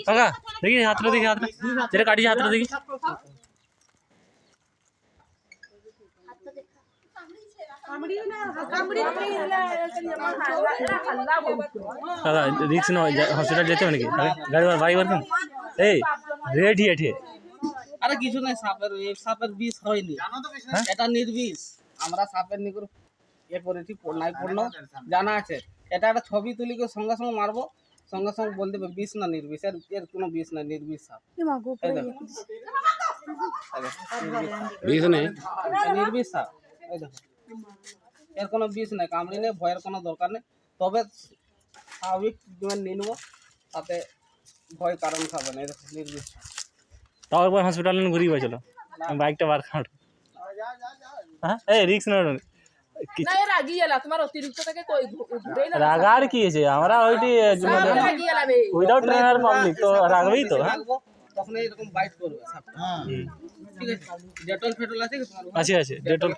কাকা দেখি হাতটা দেখি হাতটা যেটা কাটিছে হাতটা দেখি কাকা রিক্স নয় হসপিটাল যেতে হবে নাকি গাড়ি বাইক বার করুন এই রেডি এঠে আরে কিছু নাই সাপের বিষ হয়নি এটা নির্বিষ আমরা সাপের নিকর করেছি নাই পড়লো জানা আছে এটা একটা ছবি তুলি করে সঙ্গে সঙ্গে মারবো সঙ্গে সঙ্গে বলতে হবে বিষ না নির্বিষ এর কোনো বিষ নাই নির্বিষ সাপ বিষ নেই নির্বিষ সাপ এই দেখো এর কোনো বিষ নাই কামড়ি নেই ভয়ের কোনো দরকার নেই তবে স্বাভাবিক নিয়ে নেবো তাতে ভয় কারণ খাবে না এই দেখো নির্বিষ সাপ তাও একবার হসপিটালে ঘুরিয়ে চলো বাইকটা বার খাট হ্যাঁ এই রিক্স না রাগার কি আছে আমরা ওইটি উইদাউট ট্রেনার পাবলিক তো রাগবেই তো তখন এরকম বাইট করবে ঠিক আছে ডেটল ফেটল আছে আছে ডেটল